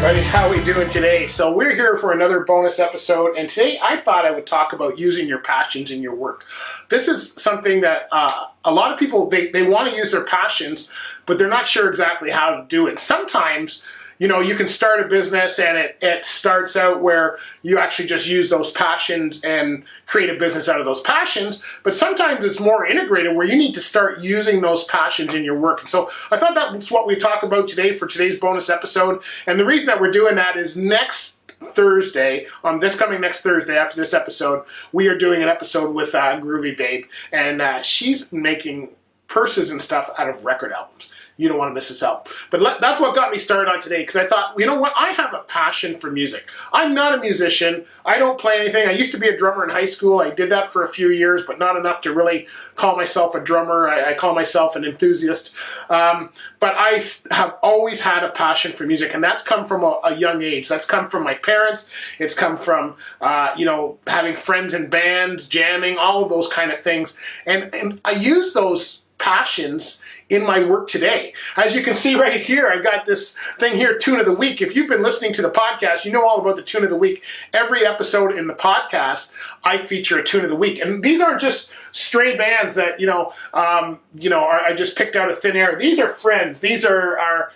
everybody, how we doing today? So we're here for another bonus episode, and today I thought I would talk about using your passions in your work. This is something that a lot of people, they want to use their passions, but they're not sure exactly how to do it. Sometimes, you know, you can start a business and it starts out where you actually just use those passions and create a business out of those passions. But sometimes it's more integrated where you need to start using those passions in your work. And so I thought that's what we talk about today for today's bonus episode. And the reason that we're doing that is next Thursday, on this coming next Thursday after this episode, we are doing an episode with Groovy Babe. And she's making purses and stuff out of record albums. You don't want to miss this out. But that's what got me started on today, because I thought, you know what, I have a passion for music. I'm not a musician. I don't play anything. I used to be a drummer in high school. I did that for a few years, but not enough to really call myself a drummer. I call myself an enthusiast. But I have always had a passion for music, and that's come from a young age. That's come from my parents. It's come from, having friends in bands, jamming, all of those kind of things. And I use those passions in my work today. As you can see right here, I got this thing here, Tune of the Week. If you've been listening to the podcast, you know all about the Tune of the Week. Every episode in the podcast, I feature a Tune of the Week. And these aren't just stray bands that, I just picked out of thin air. These are friends. These are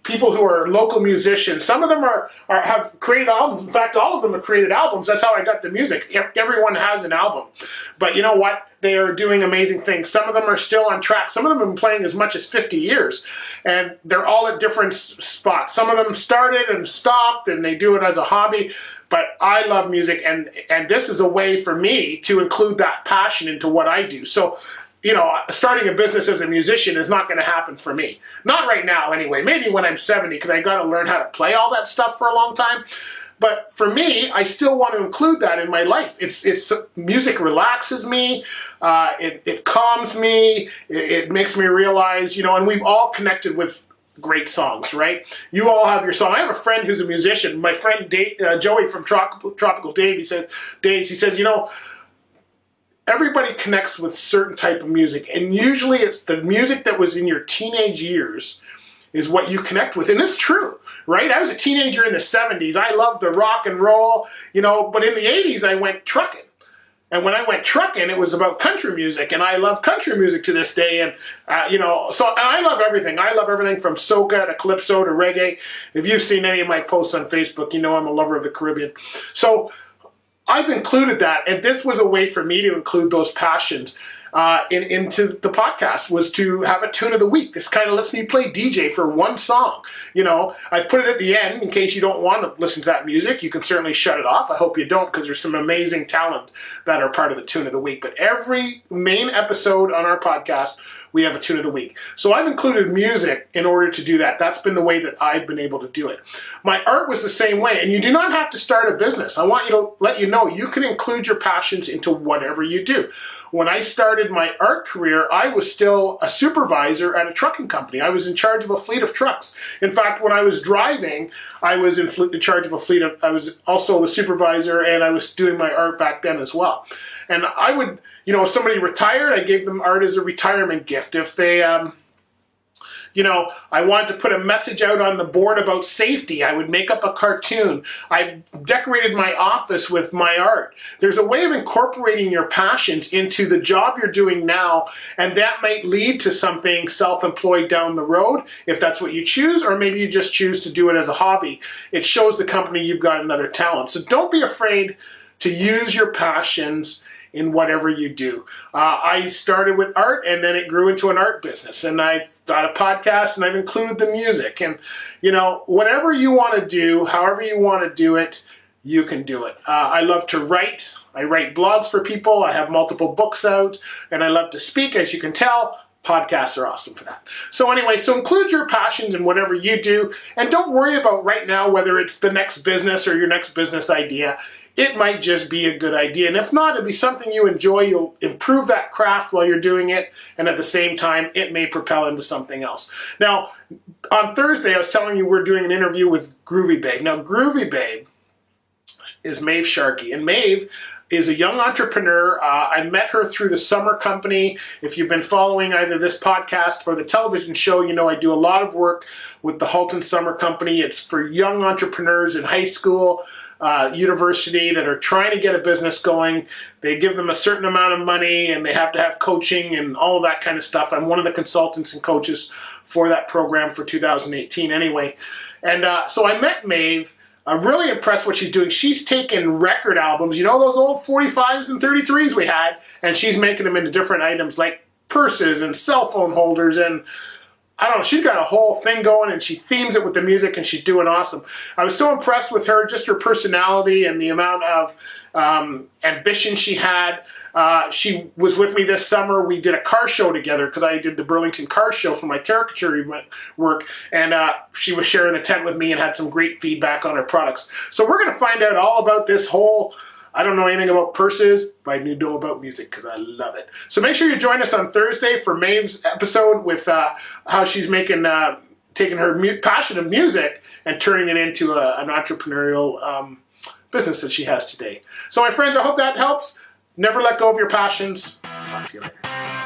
people who are local musicians. Some of them have created albums. In fact, all of them have created albums. That's how I got the music. Everyone has an album. But you know what? They are doing amazing things. Some of them are still on track. Some of them have been playing as much as 50 years. And they're all at different spots. Some of them started and stopped, and they do it as a hobby. But I love music, and this is a way for me to include that passion into what I do. So, starting a business as a musician is not going to happen for me. Not right now, anyway. Maybe when I'm 70, because I got to learn how to play all that stuff for a long time. But for me, I still want to include that in my life. It's music relaxes me. It calms me. It makes me realize, and we've all connected with great songs, right? You all have your song. I have a friend who's a musician. My friend Joey from Tropical Dave. He says, everybody connects with certain type of music, and usually it's the music that was in your teenage years is what you connect with. And it's true, right? I was a teenager in the 70s. I loved the rock and roll, but in the 80s I went trucking. And when I went trucking, it was about country music, and I love country music to this day. And, and I love everything. I love everything from soca to calypso to reggae. If you've seen any of my posts on Facebook, you know I'm a lover of the Caribbean. So I've included that, and this was a way for me to include those passions into the podcast, was to have a Tune of the Week. This kind of lets me play DJ for one song. I put it at the end in case you don't want to listen to that music. You can certainly shut it off. I hope you don't, because there's some amazing talent that are part of the Tune of the Week. But every main episode on our podcast, we have a Tune of the Week. So I've included music in order to do that. That's been the way that I've been able to do it. My art was the same way, and you do not have to start a business. I want you to let you know you can include your passions into whatever you do. When I started my art career, I was still a supervisor at a trucking company. I was in charge of a fleet of trucks. In fact, when I was driving, I was in charge of a fleet of, I was also a supervisor, and I was doing my art back then as well. And I would, if somebody retired, I gave them art as a retirement gift. If they, I wanted to put a message out on the board about safety, I would make up a cartoon. I decorated my office with my art. There's a way of incorporating your passions into the job you're doing now, and that might lead to something self-employed down the road, if that's what you choose, or maybe you just choose to do it as a hobby. It shows the company you've got another talent. So don't be afraid to use your passions in whatever you do. I started with art, and then it grew into an art business, and I've got a podcast, and I've included the music. And whatever you want to do, however you want to do it, you can do it. I love to write. I write blogs for people. I have multiple books out, and I love to speak. As you can tell, podcasts are awesome for that. So anyway, so include your passions in whatever you do, and don't worry about right now whether it's the next business or your next business idea. It might just be a good idea. And if not, it'll be something you enjoy. You'll improve that craft while you're doing it. And at the same time, it may propel into something else. Now, on Thursday, I was telling you we're doing an interview with Groovy Babe. Now, Groovy Babe is Maeve Sharkey. And Maeve is a young entrepreneur. I met her through the Summer Company. If you've been following either this podcast or the television show, you know I do a lot of work with the Halton Summer Company. It's for young entrepreneurs in high school, university that are trying to get a business going. They give them a certain amount of money and they have to have coaching and all of that kind of stuff. I'm one of the consultants and coaches for that program for 2018 anyway. And so I met Maeve. I'm really impressed what she's doing. She's taken record albums, you know those old 45s and 33s we had, and she's making them into different items like purses and cell phone holders, and I don't know, she's got a whole thing going and she themes it with the music and she's doing awesome. I was so impressed with her, just her personality and the amount of ambition she had. She was with me this summer. We did a car show together because I did the Burlington car show for my caricature work, and she was sharing the tent with me and had some great feedback on her products. So we're going to find out all about this whole, I don't know anything about purses, but I do know about music because I love it. So make sure you join us on Thursday for Maeve's episode with how she's making, taking her passion of music and turning it into an entrepreneurial business that she has today. So my friends, I hope that helps. Never let go of your passions. Talk to you later.